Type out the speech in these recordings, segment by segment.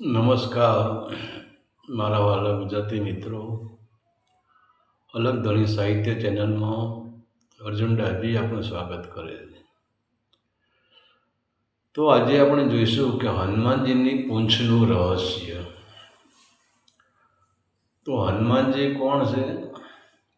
નમસ્કાર મારા વાલા ગુજરાતી મિત્રો. અલગ ધણી સાહિત્ય ચેનલમાં અર્જુન ડાભી આપનું સ્વાગત કરે છે. તો આજે આપણે જોઈશું કે હનુમાનજીની પૂંછનું રહસ્ય. તો હનુમાનજી કોણ છે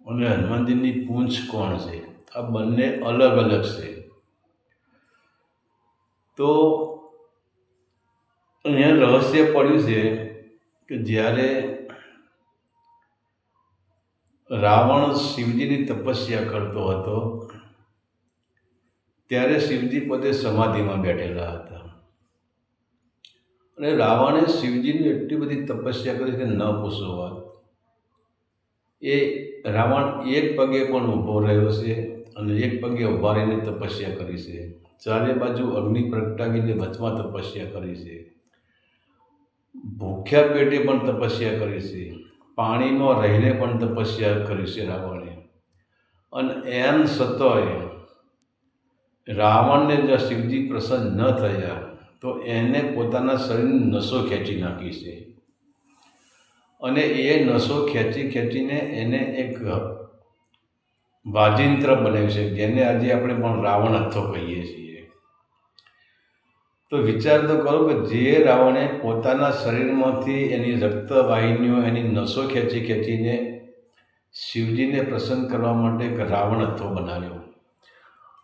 અને હનુમાનજીની પૂંછ કોણ છે, આ બંને અલગ અલગ છે. તો અહીંયા રહસ્ય પડ્યું છે કે જ્યારે રાવણ શિવજીની તપસ્યા કરતો હતો ત્યારે શિવજી પોતે સમાધિમાં બેઠેલા હતા અને રાવણે શિવજીની એટલી બધી તપસ્યા કરી કે ન પૂછો વાત. એ રાવણ એક પગે પણ ઊભો રહ્યો છે અને એક પગે ઊભા રહીને તપસ્યા કરી છે. ચારે બાજુ અગ્નિ પ્રગટાવીને વચમાં તપસ્યા કરી છે. ભૂખ્યા પેટે પણ તપસ્યા કરી છે. પાણીમાં રહીને પણ તપસ્યા કરી છે રાવણે. અને એમ છતાંય રાવણને જો શિવજી પ્રસન્ન ન થયા તો એને પોતાના શરીરની નસો ખેંચી નાખી છે અને એ નસો ખેંચીને એને એક વાજિંત્ર બનાવ્યું છે, જેને આજે આપણે પણ રાવણ હથ્થો કહીએ છીએ. તો વિચાર તો કરો કે જે રાવણે પોતાના શરીરમાંથી એની રક્તવાહિનીઓ, એની નસો ખેંચીને શિવજીને પ્રસન્ન કરવા માટે એક રાવણ હથ્થો બનાવ્યો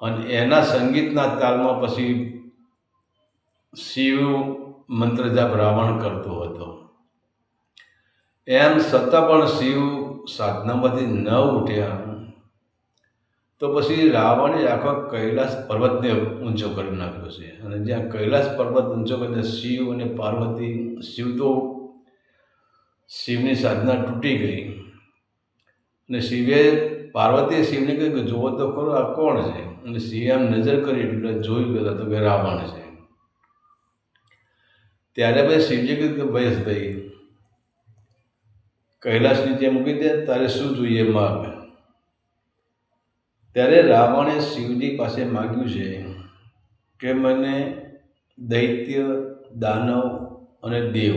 અને એના સંગીતના તાલમાં પછી શિવ મંત્ર જાપ રાવણ કરતો હતો. એમ છતાં પણ શિવ સાધનામાંથી ન ઉઠ્યા તો પછી રાવણે આખો કૈલાસ પર્વતને ઊંચો કરી નાખ્યો છે. અને જ્યાં કૈલાસ પર્વત ઊંચો કરીને શિવ અને પાર્વતી, શિવની સાધના તૂટી ગઈ અને પાર્વતીએ શિવને કહ્યું કે જુઓ તો ખરો આ કોણ છે. અને શિવે આમ નજર કરી એટલે જોયું ગયા તો કે રાવણ છે. ત્યારે ભાઈ શિવજી કહ્યું કે ભાઈ કૈલાસ નીચે મૂકી દે, તારે શું જોઈએ માગ. ત્યારે રાવણે શિવજી પાસે માગ્યું છે કે મને દૈત્ય, દાનવ અને દેવ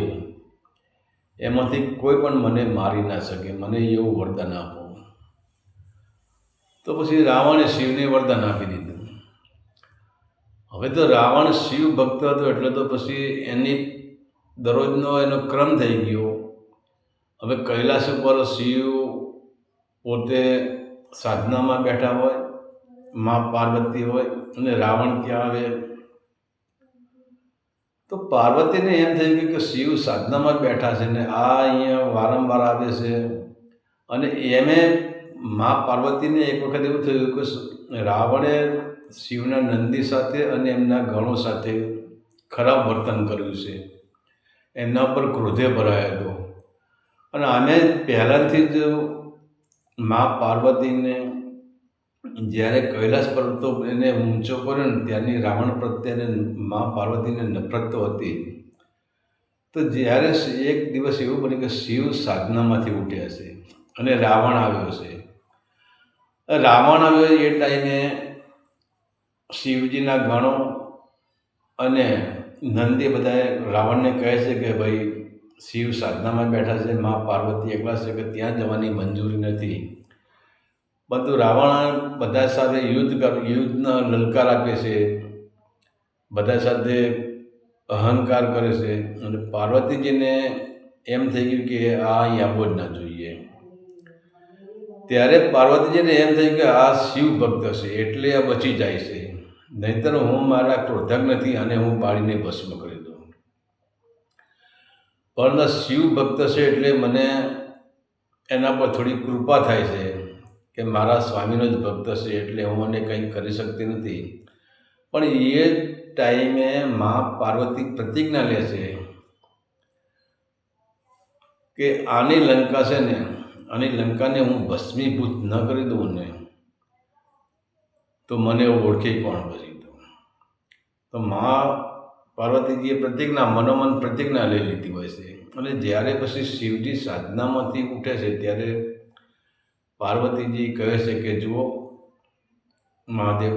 એમાંથી કોઈ પણ મને મારી ના શકે, મને એવું વરદાન આપો. તો પછી રાવણે શિવને વરદાન આપી દીધું. હવે તો રાવણ શિવ ભક્ત હતો એટલે તો પછી એની દરરોજનો એનો ક્રમ થઈ ગયો. હવે કૈલાસ ઉપર શિવ પોતે સાધનામાં બેઠા હોય, મા પાર્વતી હોય અને રાવણ ત્યાં આવે. તો પાર્વતીને એમ થઈ ગયું કે શિવ સાધનામાં બેઠા છે ને આ અહીંયા વારંવાર આવે છે. અને એમે મા પાર્વતીને એક વખત એવું થયું કે રાવણે શિવના નંદી સાથે અને એમના ગણો સાથે ખરાબ વર્તન કર્યું છે, એમના પર ક્રોધે ભરાયો હતો. અને આને પહેલાંથી જ મા પાર્વતીને જ્યારે કૈલાસ પર્વતો એને ઊંચો કર્યો ને ત્યાંની રાવણ પ્રત્યે મા પાર્વતીને નફરત તો હતી. તો જ્યારે એક દિવસ એવું બન્યું કે શિવ સાધનામાંથી ઉઠ્યા છે અને રાવણ આવ્યો છે. રાવણ આવ્યો એ ટાઈમે શિવજીના ગણો અને નંદી બધાએ રાવણને કહે છે કે ભાઈ શિવ સાધનામાં બેઠા છે, મા પાર્વતી એકલા છે કે ત્યાં જવાની મંજૂરી નથી. બધું રાવણ બધા સાથે યુદ્ધનો લલકાર આપે છે, બધા સાથે અહંકાર કરે છે. અને પાર્વતીજીને એમ થઈ ગયું કે આ અહીં આવવો જ ના જોઈએ. ત્યારે પાર્વતીજીને એમ થયું કે આ શિવ ભક્ત છે એટલે આ બચી જાય છે, નહીંતર હું મારા ક્રોધજ્ઞથી અને હું બાળીને ભસ્મ કરી દઉં. પણ શિવ ભક્ત છે એટલે મને એના પર થોડી કૃપા થાય છે કે મારા સ્વામીનો જ ભક્ત છે એટલે હું મને કંઈ કરી શકતી નથી. પણ એ ટાઈમે મા પાર્વતી પ્રતિજ્ઞા લે છે કે આની લંકા છે ને, આની લંકાને હું ભસ્મીભૂત ન કરી દઉં ને તો મને ઓળખી કોણ પછી. તો મા પાર્વતીજીએ મનોમન પ્રતિજ્ઞા લઈ લીધી હોય છે. અને જ્યારે પછી શિવજી સાધનામાંથી ઉઠે છે ત્યારે પાર્વતીજી કહે છે કે જુઓ મહાદેવ,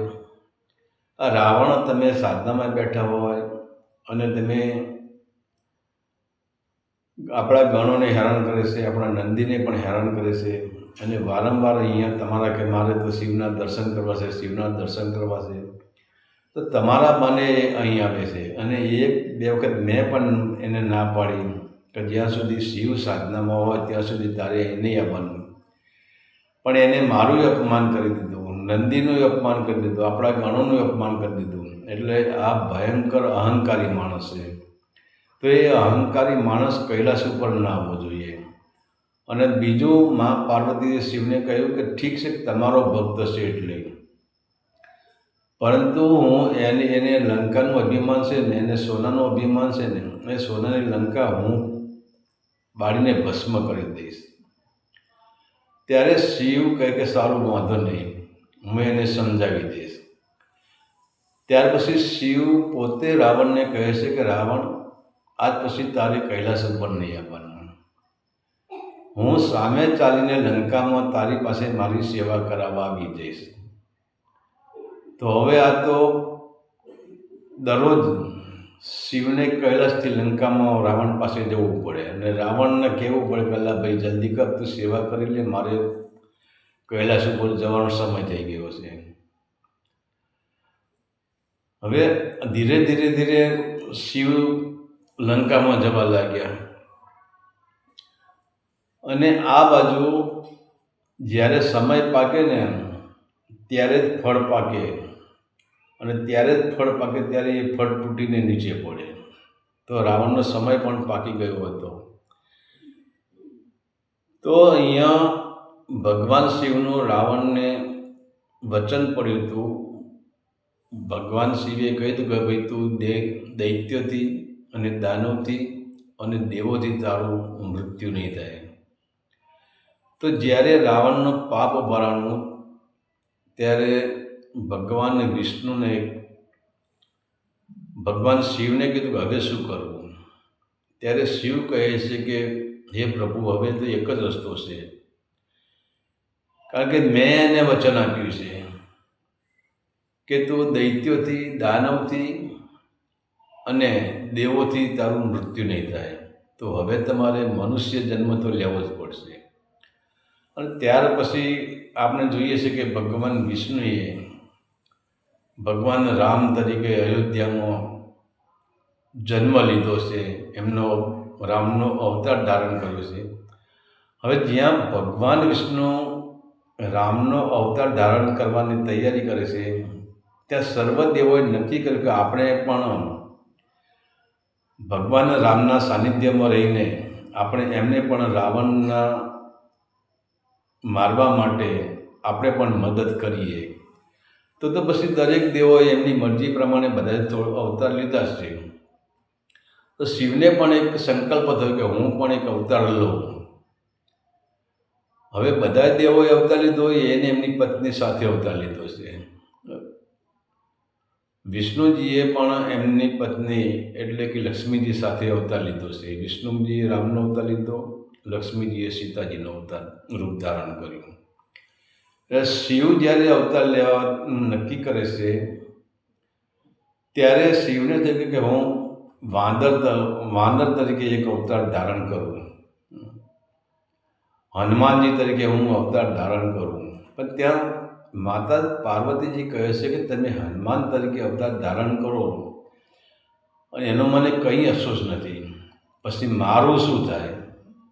આ રાવણ તમે સાધનામાં બેઠા હોય અને તમે આપણા ગણોને હેરાન કરે છે, આપણા નંદીને પણ હેરાન કરે છે અને વારંવાર અહીંયા તમારા કે મારે તો શિવના દર્શન કરવા છે, શિવના દર્શન કરવા છે, તો તમારા મને અહીં આવે છે. અને એક બે વખત મેં પણ એને ના પાડી કે જ્યાં સુધી શિવ સાધનામાં હોય ત્યાં સુધી તારે અહીં નહીં આવવાનું. પણ એને મારું અપમાન કરી દીધું, નંદીનું અપમાન કરી દીધું, આપણા ગણોનું અપમાન કરી દીધું. એટલે આ ભયંકર અહંકારી માણસ છે. તો એ અહંકારી માણસ કૈલાસ ઉપર ના આવવો જોઈએ. અને બીજું, મા પાર્વતીએ શિવને કહ્યું કે ઠીક છે, તમારો ભક્ત છે એટલે, પરંતુ હું એને લંકાનું અભિમાન છે ને, એને સોનાનું અભિમાન છે ને, એ સોનાની લંકા હું બાળીને ભસ્મ કરી દઈશ. ત્યારે શિવ કહે કે સારું, વાંધો નહીં, હું એને સમજાવી દઈશ. ત્યાર પછી શિવ પોતે રાવણને કહે છે કે રાવણ, આજ પછી તારે કૈલાસ ઉપર નહીં આવવાનું. હું સામે ચાલીને લંકામાં તારી પાસે મારી સેવા કરાવવા આવી જઈશ. તો હવે આ તો દરરોજ શિવને કૈલાસથી લંકામાં રાવણ પાસે જવું પડે અને રાવણને કહેવું પડે કે અલ્લા ભાઈ જલ્દી કર, તું સેવા કરી લે, મારે કૈલાસ ઉપર જવાનો સમય થઈ ગયો છે. હવે ધીરે ધીરે ધીરે શિવ લંકામાં જવા લાગ્યા અને આ બાજુ જ્યારે સમય પાકે ને ત્યારે જ ફળ પાકે અને ત્યારે જ ફળ પાકે ત્યારે એ ફળ તૂટીને નીચે પડે. તો રાવણનો સમય પણ પાકી ગયો હતો. તો અહીંયા ભગવાન શિવનું રાવણને વચન પડ્યું હતું. ભગવાન શિવે કહ્યું હતું કે ભાઈ તું દૈત્યોથી અને દાનવથી અને દેવોથી તારું મૃત્યુ નહીં થાય. તો જ્યારે રાવણનો પાપ ભરાણું ત્યારે ભગવાન વિષ્ણુને ભગવાન શિવને કીધું કે હવે શું કરવું. ત્યારે શિવ કહે છે કે હે પ્રભુ, હવે તો એક જ રસ્તો છે, કારણ કે મેં એને વચન આપ્યું છે કે તું દૈત્યોથી, દાનવથી અને દેવોથી તારું મૃત્યુ નહીં થાય. તો હવે તમારે મનુષ્ય જન્મ તો લેવો જ પડશે. અને ત્યાર પછી આપણે જોઈએ છે કે ભગવાન વિષ્ણુએ ભગવાન રામ તરીકે અયોધ્યામાં જન્મ લીધો છે, એમનો રામનો અવતાર ધારણ કર્યો છે. હવે જ્યાં ભગવાન વિષ્ણુ રામનો અવતાર ધારણ કરવાની તૈયારી કરે છે, ત્યાં સર્વ દેવોએ નક્કી કર્યું કે આપણે પણ ભગવાન રામના સાનિધ્યમાં રહીને આપણે એમને પણ રાવણના મારવા માટે આપણે પણ મદદ કરીએ. તો પછી દરેક દેવોએ એમની મરજી પ્રમાણે બધા થોડો અવતાર લીધા છે. તો શિવને પણ એક સંકલ્પ થયો કે હું પણ એક અવતાર લઉં. હવે બધા દેવોએ અવતાર લીધો હોય, એને એમની પત્ની સાથે અવતાર લીધો છે. વિષ્ણુજીએ પણ એમની પત્ની એટલે કે લક્ષ્મીજી સાથે અવતાર લીધો છે. વિષ્ણુજીએ રામનો અવતાર લીધો, લક્ષ્મીજીએ સીતાજીનો અવતાર રૂપ ધારણ કર્યું. એટલે શિવ જ્યારે અવતાર લેવાનું નક્કી કરે છે ત્યારે શિવને થયું કે હું વાનર તરીકે એક અવતાર ધારણ કરું, હનુમાનજી તરીકે હું અવતાર ધારણ કરું. પણ ત્યાં માતા પાર્વતીજી કહે છે કે તમે હનુમાન તરીકે અવતાર ધારણ કરો અને એનો મને કંઈ અફસોસ નથી, પછી મારું શું થાય?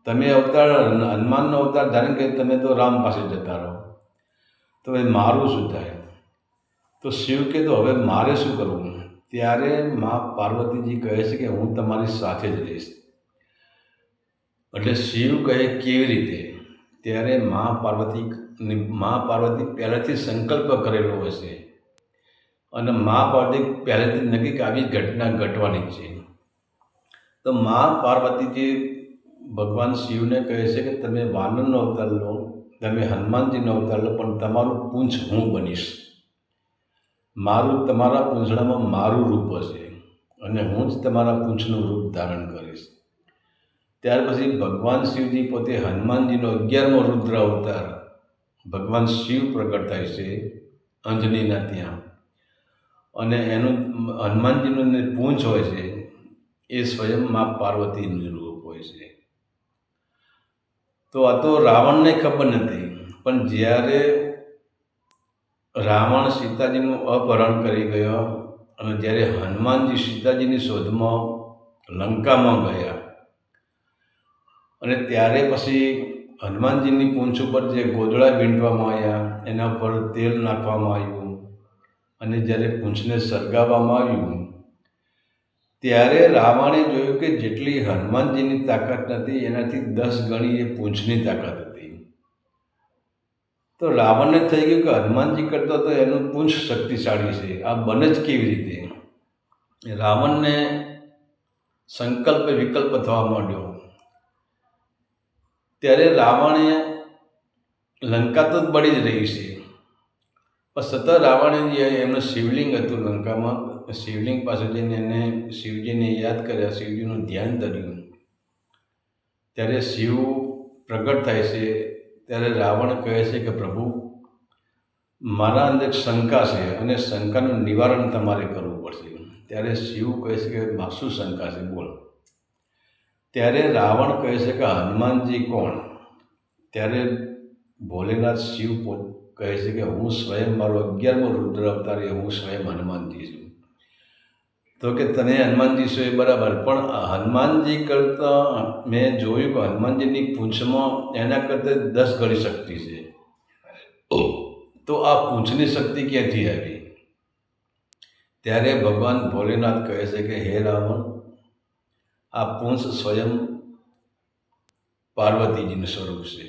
તમે હનુમાનનો અવતાર ધારણ કરી તમે તો રામ પાસે જતા રહો, તો હવે મારું શું થાય? તો શિવ કહે તો હવે મારે શું કરવું? ત્યારે મા પાર્વતીજી કહે છે કે હું તમારી સાથે જ રહીશ. એટલે શિવ કહે કેવી રીતે? ત્યારે મા પાર્વતી પહેલાંથી સંકલ્પ કરેલો હશે અને મા પાર્વતી પહેલેથી નક્કી કે આવી ઘટના ઘટવાની છે. તો મા પાર્વતીજી ભગવાન શિવને કહે છે કે તમે વાનરનો અવતાર લો, તમે હનુમાનજીનો અવતાર લો, પણ તમારું પૂંછ હું બનીશ. તમારા પૂંછડામાં મારું રૂપ હશે અને હું જ તમારા પૂંછનું રૂપ ધારણ કરીશ. ત્યાર પછી ભગવાન શિવજી પોતે હનુમાનજીનો 11મો રુદ્ર અવતાર ભગવાન શિવ પ્રગટ થાય છે અંજનીના ત્યાં, અને એનું હનુમાનજીનું પૂંછ હોય છે એ સ્વયં મા પાર્વતીનું રૂપ હોય છે. તો આ તો રાવણને ખબર નથી, પણ જ્યારે રાવણ સીતાજીનું અપહરણ કરી ગયો અને જ્યારે હનુમાનજી સીતાજીની શોધમાં લંકામાં ગયા અને ત્યારે પછી હનુમાનજીની પૂંછ ઉપર જે ગોદડા વીંટવામાં આવ્યા, એના પર તેલ નાખવામાં આવ્યું અને જ્યારે પૂંછને સળગાવવામાં આવ્યું, ત્યારે રાવણે જોયું કે જેટલી હનુમાનજીની તાકાત નથી એનાથી 10 ગણી એ પૂંછની તાકાત હતી. તો રાવણને થઈ ગયું કે હનુમાનજી કરતાં તો એનું પૂંછ શક્તિશાળી છે, આ બને જ કેવી રીતે? રાવણને સંકલ્પ વિકલ્પ થવા માંડ્યો. ત્યારે રાવણે લંકા તો બળી જ રહી છે, પણ સતત રાવણે જે એમનું શિવલિંગ હતું લંકામાં, શિવલિંગ પાસે જઈને એને શિવજીને યાદ કર્યા, શિવજીનું ધ્યાન ધર્યું. ત્યારે શિવ પ્રગટ થાય છે. ત્યારે રાવણ કહે છે કે પ્રભુ, મારા અંદર શંકા છે અને શંકાનું નિવારણ તમારે કરવું પડશે. ત્યારે શિવ કહે છે કે શું શંકા છે, બોલ. ત્યારે રાવણ કહે છે કે હનુમાનજી કોણ? ત્યારે ભોલેનાથ શિવ કહે છે કે હું સ્વયં, મારો 11મો રુદ્ર અવતાર એ હું સ્વયં હનુમાનજી છું. તો કે તને હનુમાનજી છે બરાબર, પણ હનુમાનજી કરતાં મેં જોયું કે હનુમાનજીની પૂંછમાં એના કરતાં 10 ગણી શક્તિ છે. તો આ પૂંછની શક્તિ ક્યાંથી આવી? ત્યારે ભગવાન ભોલેનાથ કહે છે કે હે રાવણ, આ પૂંછ સ્વયં પાર્વતીજીનું સ્વરૂપ છે.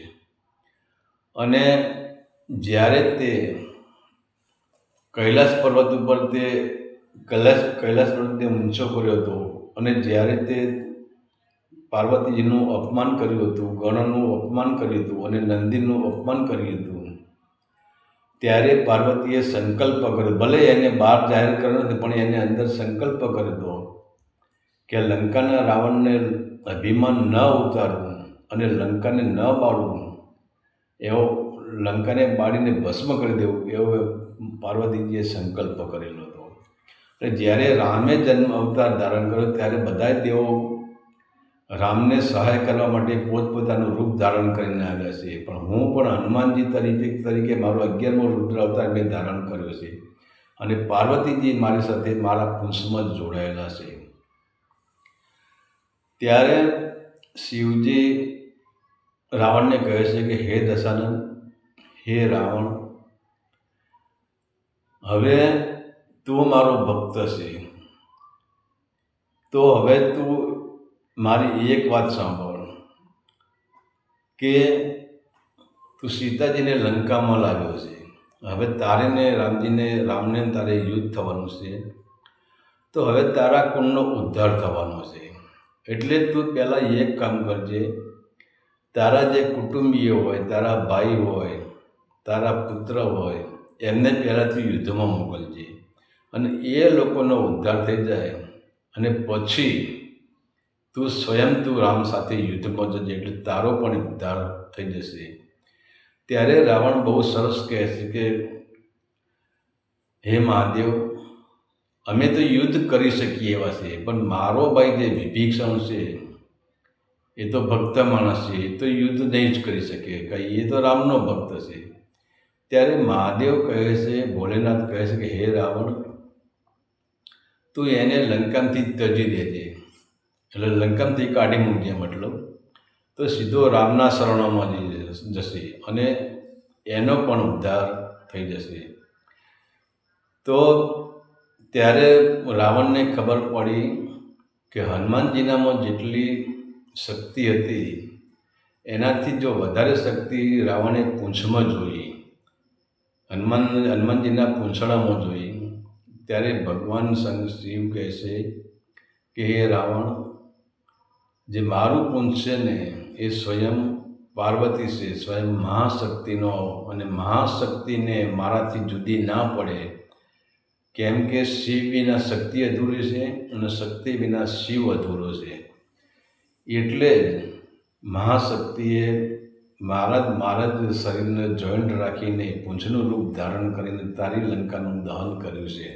અને જ્યારે તે કૈલાસ પર્વત ઉપર કૈલાસ પર્વતને ઊંચો કર્યો હતો અને જ્યારે તે પાર્વતીજીનું અપમાન કર્યું હતું, ગણનું અપમાન કર્યું હતું અને નંદીનું અપમાન કર્યું હતું, ત્યારે પાર્વતીએ સંકલ્પ કર્યો, ભલે એને બહાર જાહેર કર્યો નથી પણ એને અંદર સંકલ્પ કર્યો હતો કે લંકાના રાવણને અભિમાન ન ઉતારવું અને લંકાને ન બાળવું, એવો લંકાને બાળીને ભસ્મ કરી દેવું, એવો પાર્વતીજીએ સંકલ્પ કરેલો હતો. અને જ્યારે રામે જન્મ અવતાર ધારણ કર્યો ત્યારે બધા દેવો રામને સહાય કરવા માટે પોતપોતાનું રૂપ ધારણ કરીને આવ્યા છે, પણ હું પણ હનુમાનજી તરીકે મારો 11મો રુદ્ર અવતાર મેં ધારણ કર્યો છે અને પાર્વતીજી મારી સાથે મારા પૂંછમાં જ જોડાયેલા છે. ત્યારે શિવજી રાવણને કહે છે કે હે દશાનંદ, હે રાવણ, હવે તું મારો ભક્ત છે, તો હવે તું મારી એક વાત સાંભળ કે તું સીતાજીને લંકામાં લાવ્યો છે, હવે તારે ને રામને તારે યુદ્ધ થવાનું છે, તો હવે તારા કુળનો ઉદ્ધાર થવાનો છે. એટલે તું પહેલાં એક કામ કરજે, તારા જે કુટુંબીઓ હોય, તારા ભાઈ હોય, તારા પુત્ર હોય, એમને પહેલાંથી યુદ્ધમાં મોકલજે અને એ લોકોનો ઉદ્ધાર થઈ જાય અને પછી તું રામ સાથે યુદ્ધમાં જજે, એટલે તારો પણ ઉદ્ધાર થઈ જશે. ત્યારે રાવણ બહુ સરસ કહે છે કે હે મહાદેવ, અમે તો યુદ્ધ કરી શકીએ એવા છે, પણ મારો ભાઈ જે વિભીષણ છે એ તો ભક્ત માણસ છે, એ તો યુદ્ધ નહીં જ કરી શકે, એ તો રામનો ભક્ત છે. ત્યારે મહાદેવ કહે છે, ભોલેનાથ કહે છે કે હે રાવણ, તું એને લંકામાંથી ત્યજી દેજે, એટલે લંકામાંથી કાઢી મૂકજે, મતલબ તો સીધો રામના શરણોમાં જશે અને એનો પણ ઉદ્ધાર થઈ જશે. તો ત્યારે રાવણને ખબર પડી કે હનુમાનજીનામાં જેટલી શક્તિ હતી એનાથી જો વધારે શક્તિ રાવણે પૂંછમાં જોઈ, હનુમાનજીના પૂંછડામાં જોઈ. ત્યારે ભગવાન શિવ કહે છે કે હે રાવણ, જે મારું પૂંછ છે ને એ સ્વયં પાર્વતી છે, સ્વયં મહાશક્તિનો, અને મહાશક્તિને મારાથી જુદી ના પડે, કેમ કે શિવ વિના શક્તિ અધૂરી છે અને શક્તિ વિના શિવ અધૂરો છે. એટલે જ મહાશક્તિએ મારા જ શરીરને જોઈન્ટ રાખીને પૂંછનું રૂપ ધારણ કરીને તારી લંકાનું દહન કર્યું છે.